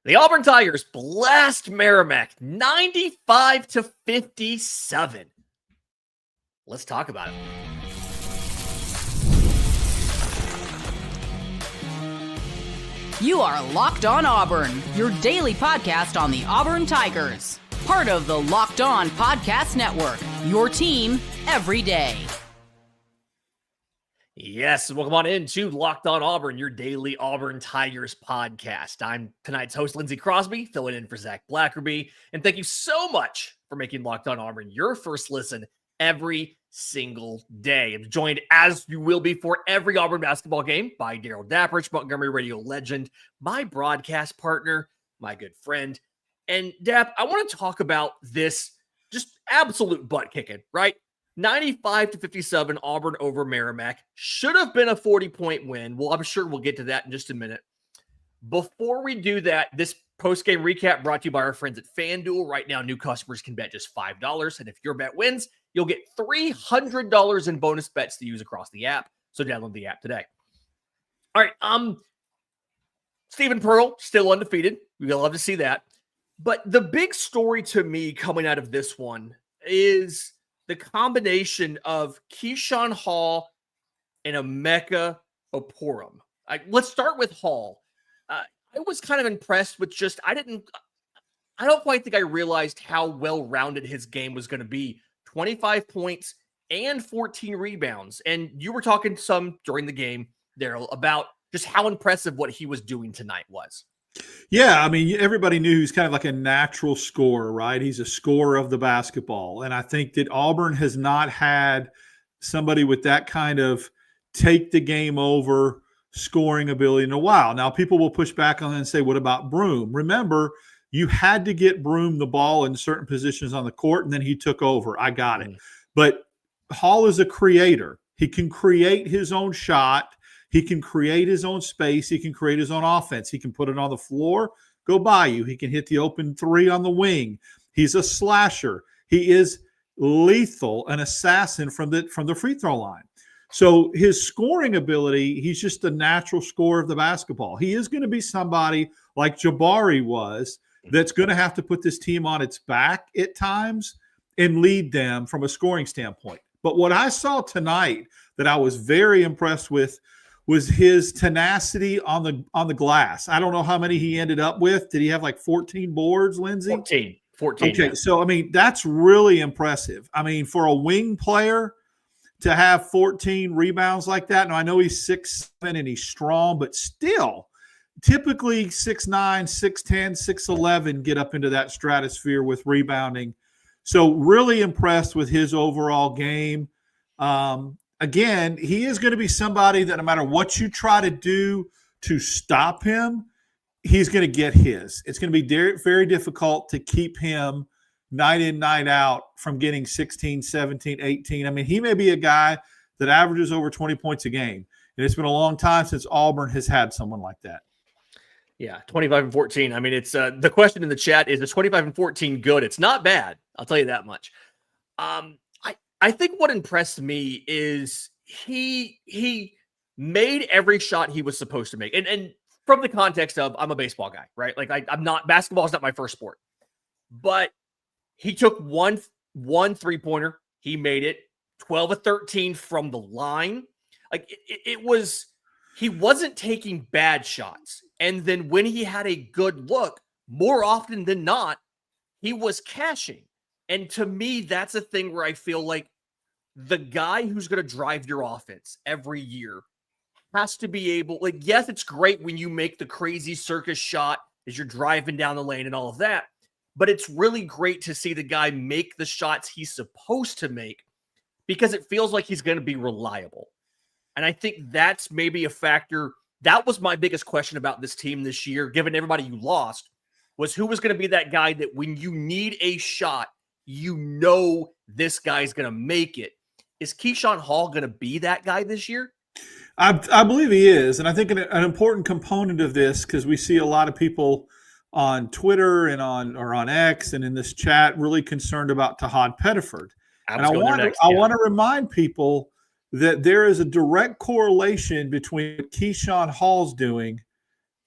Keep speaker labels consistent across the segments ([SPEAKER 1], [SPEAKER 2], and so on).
[SPEAKER 1] The Auburn Tigers blast Merrimack 95-57. Let's talk about it.
[SPEAKER 2] You are Locked On Auburn, your daily podcast on the Auburn Tigers. Part of the Locked On Podcast Network, your team every day.
[SPEAKER 1] Yes, welcome on into Locked On Auburn, your daily Auburn Tigers podcast. I'm tonight's host, Lindsay Crosby, filling in for Zac Blackerby. And thank you so much for making Locked On Auburn your first listen every single day. I'm joined, as you will be for every Auburn basketball game, by Darrell Dapprich, Montgomery radio legend, my broadcast partner, my good friend. And Dap, I want to talk about this just absolute butt kicking, right? 95-57 Auburn over Merrimack. Should have been a 40-point win. Well, I'm sure we'll get to that in just a minute. Before we do that, this post-game recap brought to you by our friends at FanDuel. Right now, new customers can bet just $5. And if your bet wins, you'll get $300 in bonus bets to use across the app. So download the app today. All right. Stephen Pearl, still undefeated. We'd love to see that. But the big story to me coming out of this one is the combination of Keshan Hall and Emeka Opurum. Let's start with Hall. I was kind of impressed with just, I don't quite think I realized how well-rounded his game was going to be. 25 points and 14 rebounds. And you were talking some during the game, Darrell, about just how impressive what he was doing tonight was.
[SPEAKER 3] Yeah, I mean, everybody knew he's kind of like a natural scorer, right? He's a scorer of the basketball. And I think that Auburn has not had somebody with that kind of take the game over scoring ability in a while. Now, people will push back on it and say, what about Broom? Remember, you had to get Broom the ball in certain positions on the court, and then he took over. I got it. But Hall is a creator. He can create his own shot. He can create his own space. He can create his own offense. He can put it on the floor, go by you. He can hit the open three on the wing. He's a slasher. He is lethal, an assassin from the free throw line. So his scoring ability, he's just a natural scorer of the basketball. He is going to be somebody like Jabari was that's going to have to put this team on its back at times and lead them from a scoring standpoint. But what I saw tonight that I was very impressed with was his tenacity on the glass. I don't know how many he ended up with. Did he have like 14 boards, Lindsay?
[SPEAKER 1] 14.
[SPEAKER 3] Okay,
[SPEAKER 1] yeah.
[SPEAKER 3] So, I mean, that's really impressive. I mean, for a wing player to have 14 rebounds like that, now I know he's 6'7" and he's strong, but still, typically 6'9", 6'10", 6'11" get up into that stratosphere with rebounding. So really impressed with his overall game. Again, he is going to be somebody that no matter what you try to do to stop him, he's going to get his. It's going to be very difficult to keep him night in, night out from getting 16, 17, 18. I mean, he may be a guy that averages over 20 points a game. And it's been a long time since Auburn has had someone like that.
[SPEAKER 1] Yeah, 25 and 14. I mean, it's the question in the chat is 25 and 14 good? It's not bad. I'll tell you that much. I think what impressed me is he made every shot he was supposed to make. And from the context of I'm a baseball guy, right? Like I'm not, basketball is not my first sport. But he took one three-pointer. He made it 12 of 13 from the line. Like he wasn't taking bad shots. And then when he had a good look, more often than not, he was cashing. And to me, that's a thing where I feel like the guy who's going to drive your offense every year has to be able, like, yes, it's great when you make the crazy circus shot as you're driving down the lane and all of that, but it's really great to see the guy make the shots he's supposed to make because it feels like he's going to be reliable. And I think that's maybe a factor. That was my biggest question about this team this year, given everybody you lost, was who was going to be that guy that when you need a shot, you know this guy's going to make it. Is Keshan Hall going to be that guy this year?
[SPEAKER 3] I believe he is. And I think an important component of this, because we see a lot of people on Twitter and on X and in this chat really concerned about Tahad Pedford. And I want to remind people that there is a direct correlation between what Keshan Hall's doing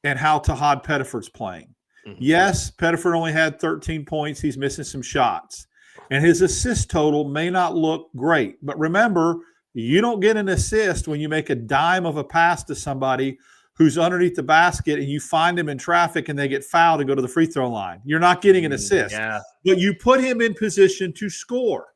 [SPEAKER 3] and how Tahad Pedford's playing. Yes, Pedford only had 13 points. He's missing some shots. And his assist total may not look great. But remember, you don't get an assist when you make a dime of a pass to somebody who's underneath the basket and you find him in traffic and they get fouled and go to the free throw line. You're not getting an assist. But you put him in position to score.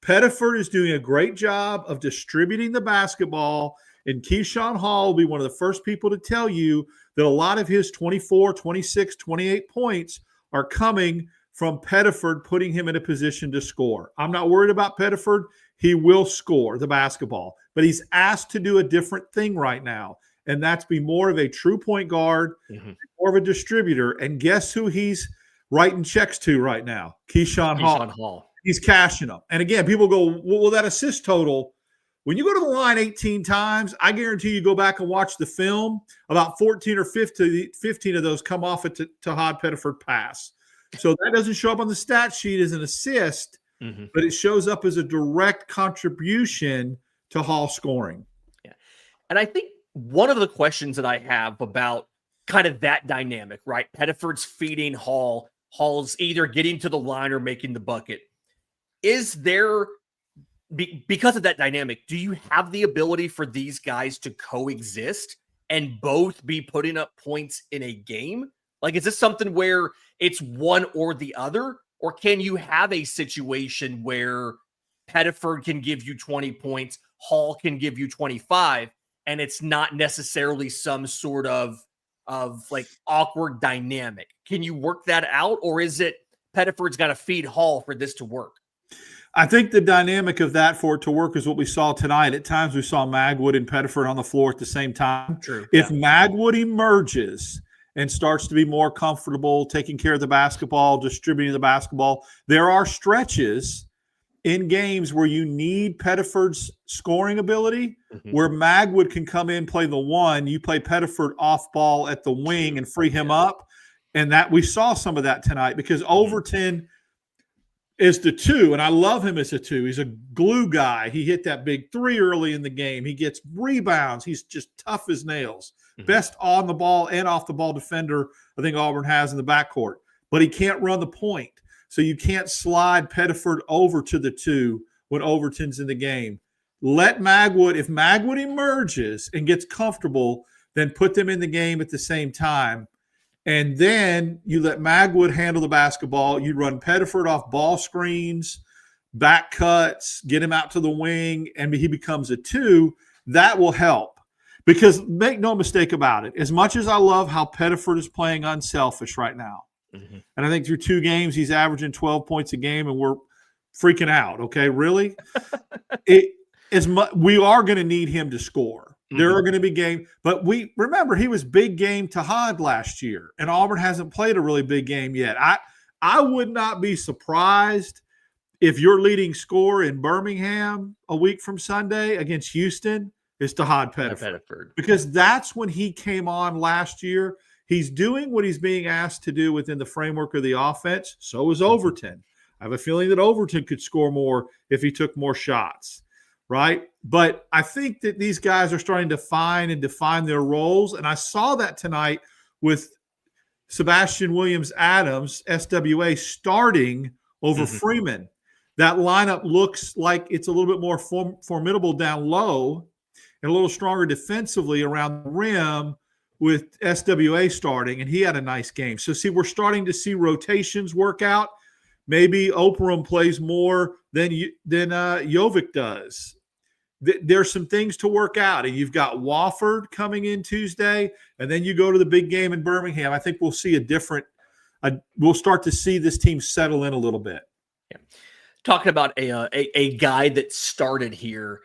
[SPEAKER 3] Pedford is doing a great job of distributing the basketball, and Keshan Hall will be one of the first people to tell you that a lot of his 24, 26, 28 points are coming from Pedford putting him in a position to score. I'm not worried about Pedford. He will score the basketball, but he's asked to do a different thing right now, and that's be more of a true point guard, more of a distributor. And guess who he's writing checks to right now? Keshan Hall. He's cashing them. And again, people go, well, that assist total, when you go to the line 18 times, I guarantee you go back and watch the film, about 14 or 15 of those come off a Tahad Pedford pass. So that doesn't show up on the stat sheet as an assist, but it shows up as a direct contribution to Hall scoring.
[SPEAKER 1] Yeah. And I think one of the questions that I have about kind of that dynamic, right? Pedford's feeding Hall. Hall's either getting to the line or making the bucket. Is there, because of that dynamic, do you have the ability for these guys to coexist and both be putting up points in a game? Like, is this something where it's one or the other? Or can you have a situation where Pedford can give you 20 points, Hall can give you 25, and it's not necessarily some sort of like awkward dynamic? Can you work that out? Or is it Pedford's got to feed Hall for this to work?
[SPEAKER 3] I think the dynamic of that for it to work is what we saw tonight. At times we saw Magwood and Pedford on the floor at the same time.
[SPEAKER 1] True.
[SPEAKER 3] If Magwood emerges and starts to be more comfortable taking care of the basketball, distributing the basketball, there are stretches in games where you need Pedford's scoring ability, where Magwood can come in, play the one, you play Pedford off ball at the wing and free him up. And that we saw some of that tonight because Overton is the two, and I love him as a two. He's a glue guy. He hit that big three early in the game. He gets rebounds. He's just tough as nails. Best on the ball and off the ball defender I think Auburn has in the backcourt. But he can't run the point. So you can't slide Pedford over to the two when Overton's in the game. Let Magwood, if Magwood emerges and gets comfortable, then put them in the game at the same time. And then you let Magwood handle the basketball. You run Pedford off ball screens, back cuts, get him out to the wing, and he becomes a two. That will help. Because make no mistake about it, as much as I love how Pedford is playing unselfish right now, and I think through 2 games he's averaging 12 points a game, and we're freaking out, okay? Really? We are going to need him to score. There are going to be games, but we remember he was big game Tahad last year, and Auburn hasn't played a really big game yet. I would not be surprised if your leading scorer in Birmingham a week from Sunday against Houston is Tahad Pedford, because that's when he came on last year. He's doing what he's being asked to do within the framework of the offense. So is Overton. I have a feeling that Overton could score more if he took more shots. Right. But I think that these guys are starting to find and define their roles. And I saw that tonight with Sebastian Williams-Adams, SWA, starting over Freeman. That lineup looks like it's a little bit more formidable down low and a little stronger defensively around the rim with SWA starting. And he had a nice game. So, see, we're starting to see rotations work out. Maybe Opurum plays more than Jovic does. There's some things to work out. And you've got Wofford coming in Tuesday, and then you go to the big game in Birmingham. I think we'll see we'll start to see this team settle in a little bit.
[SPEAKER 1] Yeah. Talking about a guy that started here,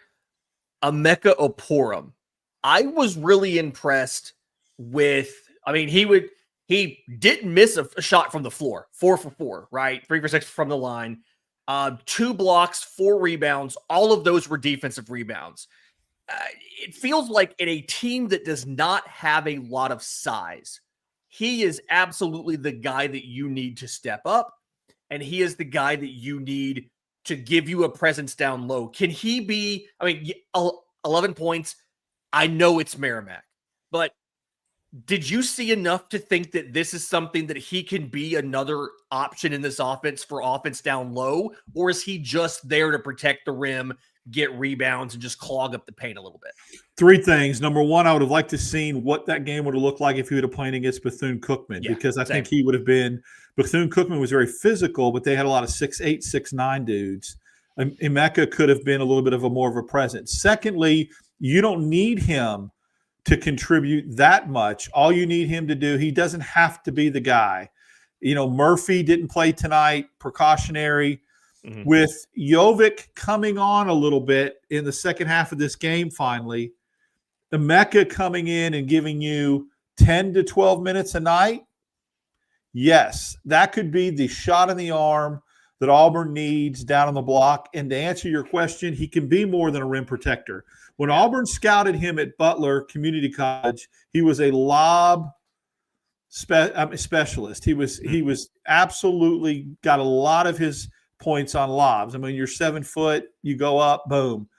[SPEAKER 1] Emeka Opurum. I was really impressed with, he didn't miss a shot from the floor, 4 for 4, right? 3 for 6 from the line, 2 blocks, 4 rebounds. All of those were defensive rebounds. It feels like in a team that does not have a lot of size, he is absolutely the guy that you need to step up, and he is the guy that you need to give you a presence down low. Can he be, 11 points, I know it's Merrimack, but Did you see enough to think that this is something that he can be another option in this offense for offense down low? Or is he just there to protect the rim, get rebounds, and just clog up the paint a little bit?
[SPEAKER 3] Three things. Number one, I would have liked to seen what that game would have looked like if he would have played against Bethune-Cookman, because I think he would have been – Bethune-Cookman was very physical, but they had a lot of 6'8", 6'9" dudes. Emeka could have been a little bit of more of a presence. Secondly, you don't need him to contribute that much. All you need him to do, he doesn't have to be the guy. Murphy didn't play tonight, precautionary. Mm-hmm. With Jovic coming on a little bit in the second half of this game finally, Emeka coming in and giving you 10 to 12 minutes a night, yes, that could be the shot in the arm that Auburn needs down on the block. And to answer your question, he can be more than a rim protector. When Auburn scouted him at Butler Community College, he was a lob specialist. He was absolutely got a lot of his points on lobs. I mean, you're 7 foot, you go up, boom.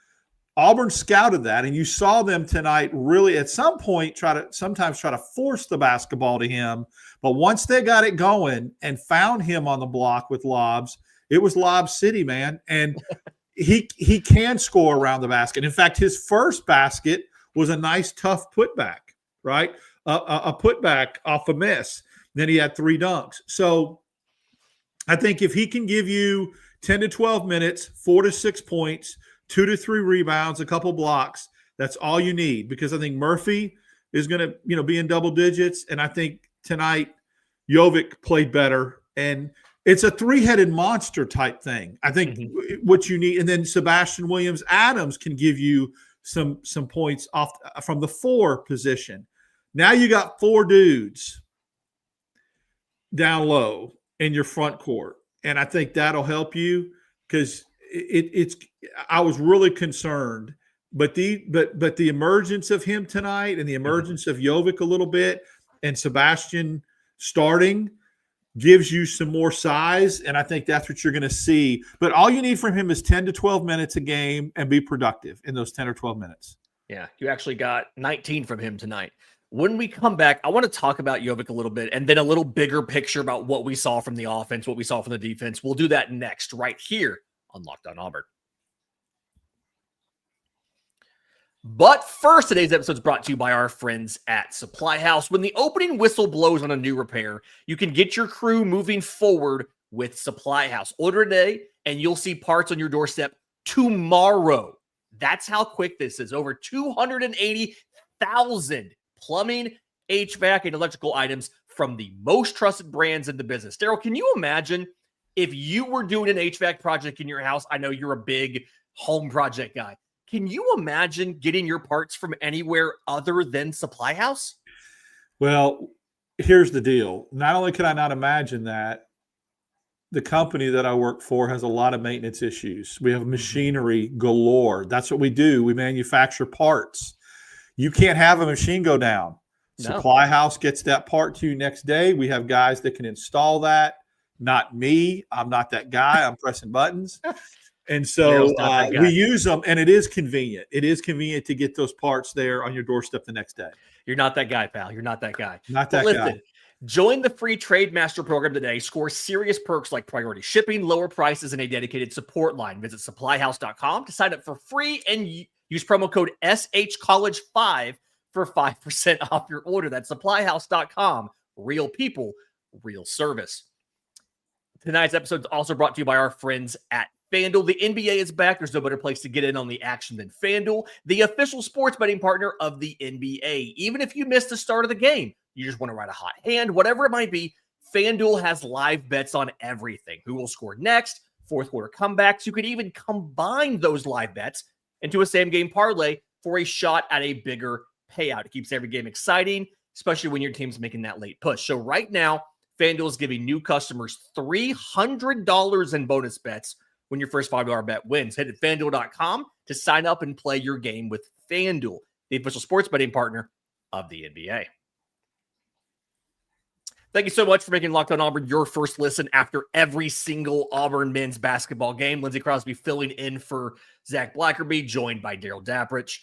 [SPEAKER 3] Auburn scouted that, and you saw them tonight really at some point sometimes try to force the basketball to him. But once they got it going and found him on the block with lobs, it was Lob City, man. And he can score around the basket. In fact, his first basket was a nice, tough putback, right? A putback off a miss. Then he had 3 dunks. So I think if he can give you 10 to 12 minutes, 4 to 6 points, 2 to 3 rebounds, a couple blocks, that's all you need. Because I think Murphy is going to, be in double digits. And I think tonight Jovic played better. And it's a 3-headed monster type thing. I think what you need, and then Sebastian Williams-Adams can give you some points off from the 4 position. Now you got 4 dudes down low in your front court, and I think that'll help you because it's. I was really concerned, but the emergence of him tonight and the emergence of Jovic a little bit, and Sebastian starting gives you some more size, and I think that's what you're going to see. But all you need from him is 10 to 12 minutes a game and be productive in those 10 or 12 minutes.
[SPEAKER 1] Yeah, you actually got 19 from him tonight. When we come back, I want to talk about Jovic a little bit and then a little bigger picture about what we saw from the offense, what we saw from the defense. We'll do that next right here on Locked On Auburn. But first, today's episode is brought to you by our friends at Supply House. When the opening whistle blows on a new repair, you can get your crew moving forward with Supply House. Order today, and you'll see parts on your doorstep tomorrow. That's how quick this is. Over 280,000 plumbing, HVAC, and electrical items from the most trusted brands in the business. Darrell, can you imagine if you were doing an HVAC project in your house? I know you're a big home project guy. Can you imagine getting your parts from anywhere other than Supply House?
[SPEAKER 3] Well, here's the deal. Not only can I not imagine that, the company that I work for has a lot of maintenance issues. We have machinery galore. That's what we do. We manufacture parts. You can't have a machine go down. No. Supply House gets that part to you next day. We have guys that can install that. Not me. I'm not that guy. I'm pressing buttons. And so we use them, and it is convenient. It is convenient to get those parts there on your doorstep the next day.
[SPEAKER 1] You're not that guy, pal. You're not that guy.
[SPEAKER 3] Not that guy.
[SPEAKER 1] Join the free Trade Master program today. Score serious perks like priority shipping, lower prices, and a dedicated support line. Visit supplyhouse.com to sign up for free and use promo code SHCollege5 for 5% off your order. That's supplyhouse.com. Real people, real service. Tonight's episode is also brought to you by our friends at FanDuel. The NBA is back. There's no better place to get in on the action than FanDuel, the official sports betting partner of the NBA. Even if you missed the start of the game, you just want to ride a hot hand, whatever it might be, FanDuel has live bets on everything. Who will score next, fourth quarter comebacks. You could even combine those live bets into a same-game parlay for a shot at a bigger payout. It keeps every game exciting, especially when your team's making that late push. So right now, FanDuel is giving new customers $300 in bonus bets when your first $5 bet wins. Head to FanDuel.com to sign up and play your game with FanDuel, the official sports betting partner of the NBA. Thank you so much for making Locked On Auburn your first listen after every single Auburn men's basketball game. Lindsay Crosby filling in for Zac Blackerby, joined by Darrell Dapprich.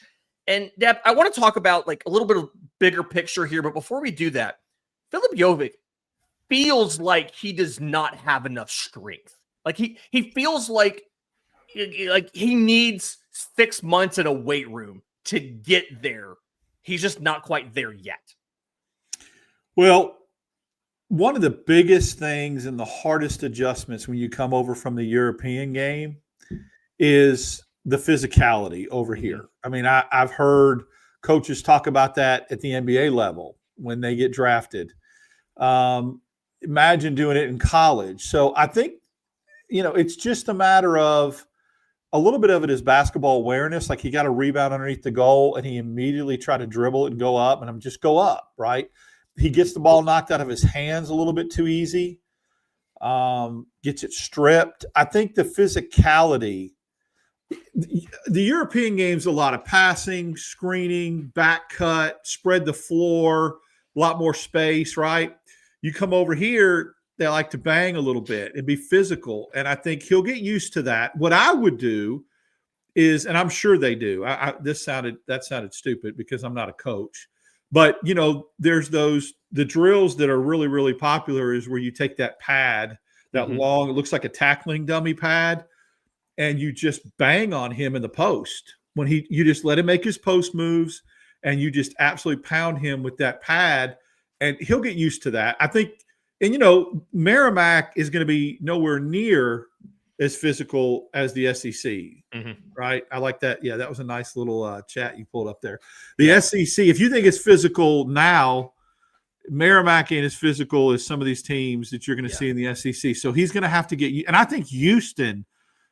[SPEAKER 1] And Dap, I want to talk about like a little bit of bigger picture here, but before we do that, Filip Jovic feels like he does not have enough strength. Like he feels like he needs 6 months in a weight room to get there. He's just not quite there yet.
[SPEAKER 3] Well, one of the biggest things and the hardest adjustments when you come over from the European game is the physicality over here. I mean, I've heard coaches talk about that at the NBA level when they get drafted. Imagine doing it in college. So I think, it's just a matter of a little bit of it is basketball awareness. Like he got a rebound underneath the goal and he immediately tried to dribble it and go up, and I'm just go up, right? He gets the ball knocked out of his hands a little bit too easy, gets it stripped. I think the physicality, the European game's a lot of passing, screening, back cut, spread the floor, a lot more space, right? You come over here, they like to bang a little bit and be physical, and I think he'll get used to that. What I would do is, and I'm sure they do, that sounded stupid because I'm not a coach, but, there's the drills that are really, really popular is where you take that pad, that long, it looks like a tackling dummy pad, and you just bang on him in the post. When you just let him make his post moves, and you just absolutely pound him with that pad, and he'll get used to that. I think, and Merrimack is going to be nowhere near as physical as the SEC, right? I like that. Yeah, that was a nice little chat you pulled up there. The SEC, if you think it's physical now, Merrimack ain't as physical as some of these teams that you're going to see in the SEC. So he's going to have to get – and I think Houston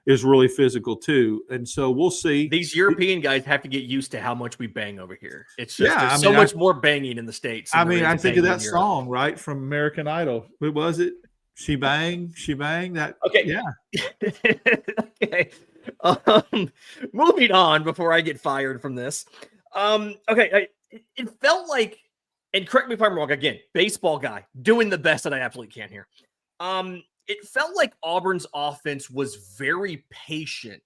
[SPEAKER 3] is really physical too. And so we'll see.
[SPEAKER 1] These European guys have to get used to how much we bang over here. It's just so much more banging in the States.
[SPEAKER 3] I think of that song, right, from American Idol. What was it? She bang. That
[SPEAKER 1] okay.
[SPEAKER 3] Yeah.
[SPEAKER 1] Okay. Moving on before I get fired from this. Okay. It felt like, and correct me if I'm wrong, again, baseball guy doing the best that I absolutely can here. It felt like Auburn's offense was very patient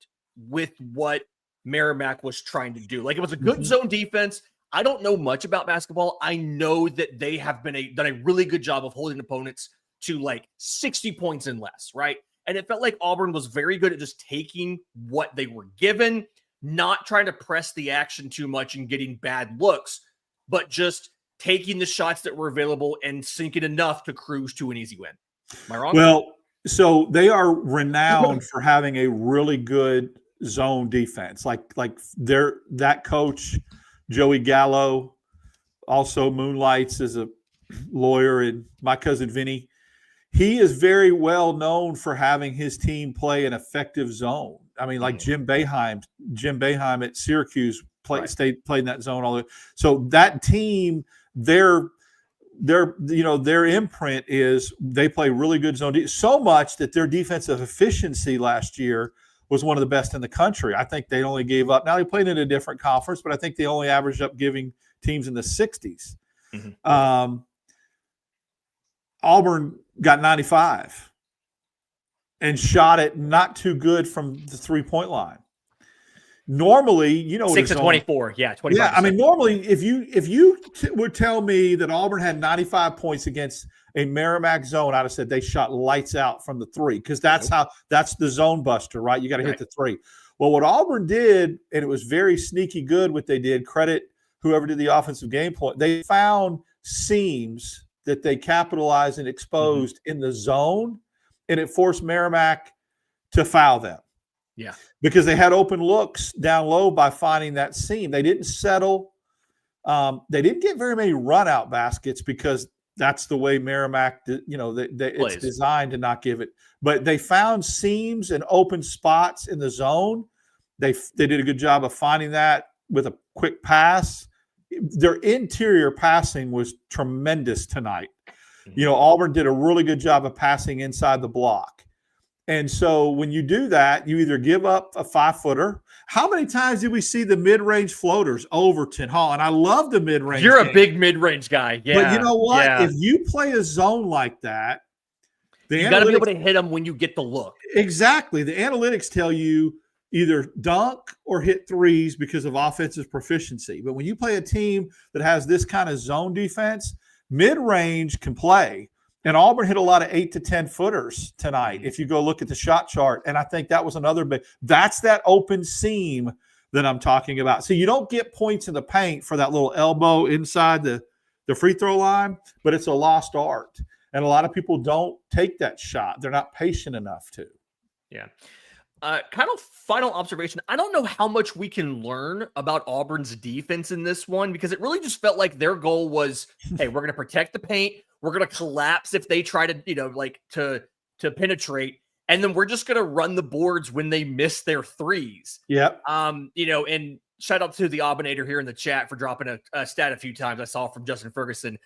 [SPEAKER 1] with what Merrimack was trying to do. Like it was a good zone defense. I don't know much about basketball. I know that they have done a really good job of holding opponents to like 60 points and less, right? And it felt like Auburn was very good at just taking what they were given, not trying to press the action too much and getting bad looks, but just taking the shots that were available and sinking enough to cruise to an easy win. Am I wrong?
[SPEAKER 3] Well, so they are renowned for having a really good zone defense. Like that coach, Joey Gallo, also moonlights as a lawyer, and my cousin Vinny. He is very well known for having his team play an effective zone. I mean, like Jim Boeheim at Syracuse played in that zone all the way. So that team, their imprint is they play really good zone, so much that their defensive efficiency last year was one of the best in the country. I think they only gave up. Now they played in a different conference, but I think they only averaged up giving teams in the 60s. Auburn got 95 and shot it not too good from the 3-point line. Normally,
[SPEAKER 1] 6 to 24. Yeah, 25.
[SPEAKER 3] Yeah, I mean, normally, if you would tell me that Auburn had 95 points against a Merrimack zone, I'd have said they shot lights out from the three because that's the zone buster, right? You got to hit the three. Well, what Auburn did, and it was very sneaky good what they did, credit whoever did the offensive game plan, they found seams that they capitalized and exposed in the zone, and it forced Merrimack to foul them.
[SPEAKER 1] Yeah.
[SPEAKER 3] Because they had open looks down low by finding that seam. They didn't settle. They didn't get very many run-out baskets because that's the way Merrimack, it's designed to not give it. But they found seams and open spots in the zone. They did a good job of finding that with a quick pass. Their interior passing was tremendous tonight. Auburn did a really good job of passing inside the block. And so when you do that, you either give up a 5-footer. How many times did we see the mid-range floaters, Overton, Hall? And I love the mid-range.
[SPEAKER 1] You're a big mid-range guy. Yeah.
[SPEAKER 3] But you know what?
[SPEAKER 1] Yeah.
[SPEAKER 3] If you play a zone like that,
[SPEAKER 1] you got to be able to hit them when you get the look.
[SPEAKER 3] Exactly. The analytics tell you either dunk or hit threes because of offensive proficiency. But when you play a team that has this kind of zone defense, mid-range can play. And Auburn hit a lot of 8 to 10 footers tonight, if you go look at the shot chart. And I think that was another big – that's that open seam that I'm talking about. So you don't get points in the paint for that little elbow inside the free throw line, but it's a lost art. And a lot of people don't take that shot. They're not patient enough to.
[SPEAKER 1] Yeah. Kind of final observation. I don't know how much we can learn about Auburn's defense in this one, because it really just felt like their goal was, hey, we're going to protect the paint. We're going to collapse if they try to, to penetrate. And then we're just going to run the boards when they miss their threes.
[SPEAKER 3] Yep.
[SPEAKER 1] And shout out to the Aubinator here in the chat for dropping a stat a few times I saw from Justin Ferguson.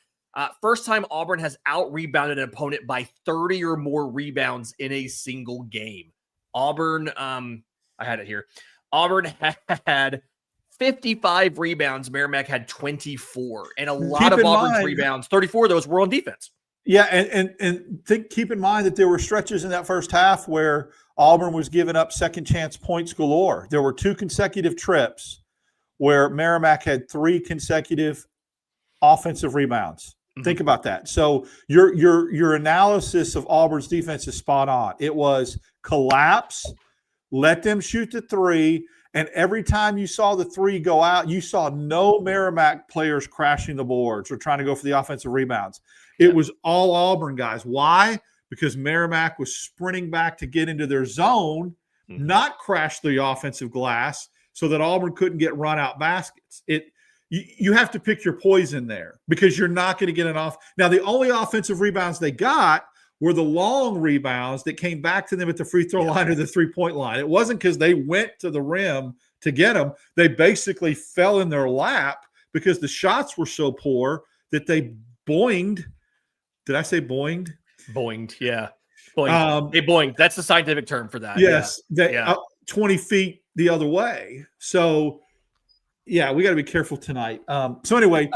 [SPEAKER 1] First time Auburn has out-rebounded an opponent by 30 or more rebounds in a single game. Auburn, I had it here. Auburn had 55 rebounds. Merrimack had 24. And a lot of Auburn's rebounds, 34 of those were on defense.
[SPEAKER 3] Yeah, and keep in mind that there were stretches in that first half where Auburn was giving up second chance points galore. There were 2 consecutive trips where Merrimack had 3 consecutive offensive rebounds. Mm-hmm. Think about that. So your analysis of Auburn's defense is spot on. It was collapse, let them shoot the 3, and every time you saw the 3 go out, you saw no Merrimack players crashing the boards or trying to go for the offensive rebounds. It was all Auburn guys. Why? Because Merrimack was sprinting back to get into their zone, not crash the offensive glass, so that Auburn couldn't get run out baskets. You have to pick your poison there, because you're not going to get an off. Now, the only offensive rebounds they got were the long rebounds that came back to them at the free throw line or the three-point line. It wasn't because they went to the rim to get them. They basically fell in their lap because the shots were so poor that they boinged. Did I say boinged?
[SPEAKER 1] Boinged, yeah. Boinged. They boinged. That's the scientific term for that.
[SPEAKER 3] Yes. 20 feet the other way. So, yeah, we got to be careful tonight. So anyway.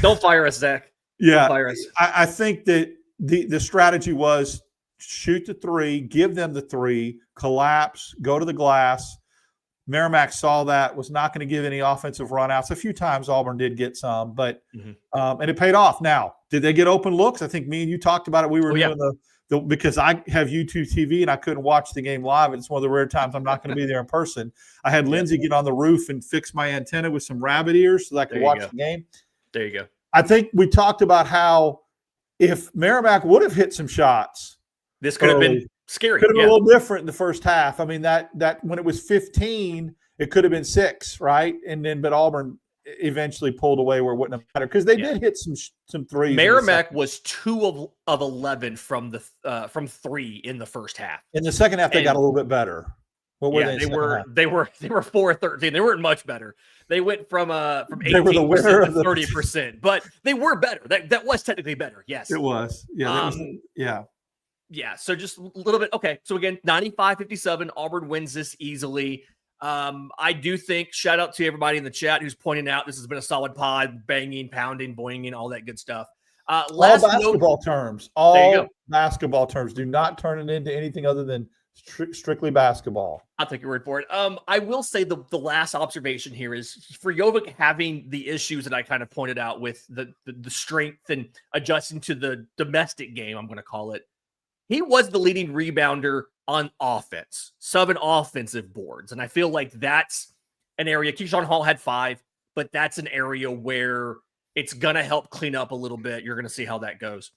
[SPEAKER 1] Don't fire us, Zach.
[SPEAKER 3] Yeah.
[SPEAKER 1] Don't fire us.
[SPEAKER 3] I think that the strategy was shoot the 3, give them the 3, collapse, go to the glass. Merrimack saw that, was not going to give any offensive runouts. A few times Auburn did get some, but and it paid off. Now, did they get open looks? I think me and you talked about it. We were doing the because I have YouTube TV and I couldn't watch the game live. It's one of the rare times I'm not going to be there in person. I had Lindsay get on the roof and fix my antenna with some rabbit ears so that I could watch the game.
[SPEAKER 1] There you go.
[SPEAKER 3] I think we talked about how if Merrimack would have hit some shots,
[SPEAKER 1] this could have been scary.
[SPEAKER 3] Could have been a little different in the first half. I mean, that when it was 15, it could have been 6, right? But Auburn eventually pulled away where it wouldn't have mattered because they did hit some threes.
[SPEAKER 1] Merrimack was 2 of 11 from 3 in the first half.
[SPEAKER 3] In the second half, they got a little bit better. What were they?
[SPEAKER 1] They were 4 of 13. They weren't much better. They went from 18% to 30%, but they were better. That was technically better. Yes,
[SPEAKER 3] it was. Yeah,
[SPEAKER 1] yeah. So just a little bit. Okay. So again, 95-57, Auburn wins this easily. I do think, shout out to everybody in the chat who's pointing out this has been a solid pod, banging, pounding, boinging, all that good stuff.
[SPEAKER 3] All basketball terms. All basketball terms. Do not turn it into anything other than strictly basketball.
[SPEAKER 1] I'll take your word for it. I will say the last observation here is for Jovic having the issues that I kind of pointed out with the strength and adjusting to the domestic game, I'm going to call it. He was the leading rebounder on offense, 7 offensive boards. And I feel like that's an area. Keshan Hall had 5, but that's an area where it's going to help clean up a little bit. You're going to see how that goes.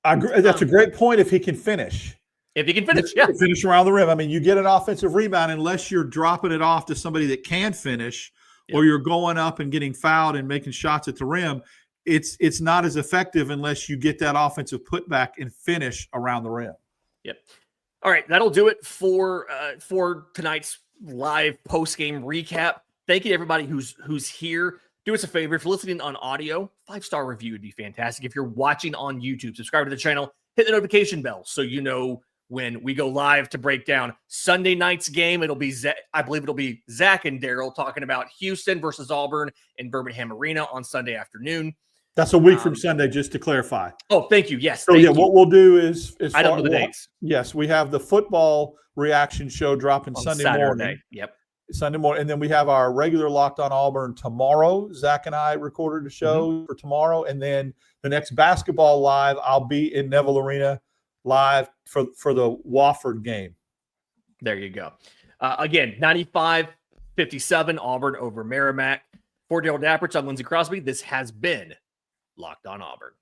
[SPEAKER 3] I agree. That's a great point if he can finish.
[SPEAKER 1] If he can finish,
[SPEAKER 3] finish around the rim. I mean, you get an offensive rebound unless you're dropping it off to somebody that can finish, or you're going up and getting fouled and making shots at the rim. It's not as effective unless you get that offensive putback and finish around the rim.
[SPEAKER 1] Yep. All right, that'll do it for tonight's live post-game recap. Thank you to everybody who's here. Do us a favor, if you're listening on audio, 5-star review would be fantastic. If you're watching on YouTube, subscribe to the channel, hit the notification bell so you know when we go live to break down Sunday night's game. I believe it'll be Zach and Darrell talking about Houston versus Auburn in Birmingham Arena on Sunday afternoon.
[SPEAKER 3] That's a week from Sunday, just to clarify.
[SPEAKER 1] Oh, thank you. Yes.
[SPEAKER 3] So, what we'll do is
[SPEAKER 1] I don't know the dates.
[SPEAKER 3] Yes, we have the football reaction show dropping
[SPEAKER 1] On
[SPEAKER 3] Sunday
[SPEAKER 1] Saturday.
[SPEAKER 3] morning.
[SPEAKER 1] Yep.
[SPEAKER 3] Sunday morning. And then we have our regular Locked On Auburn tomorrow. Zach and I recorded a show for tomorrow. And then the next basketball live, I'll be in Neville Arena live for the Wofford game.
[SPEAKER 1] There you go. Again, 95-57 Auburn over Merrimack. For Darrell Dapprich, I'm Lindsay Crosby. This has been Locked On Auburn.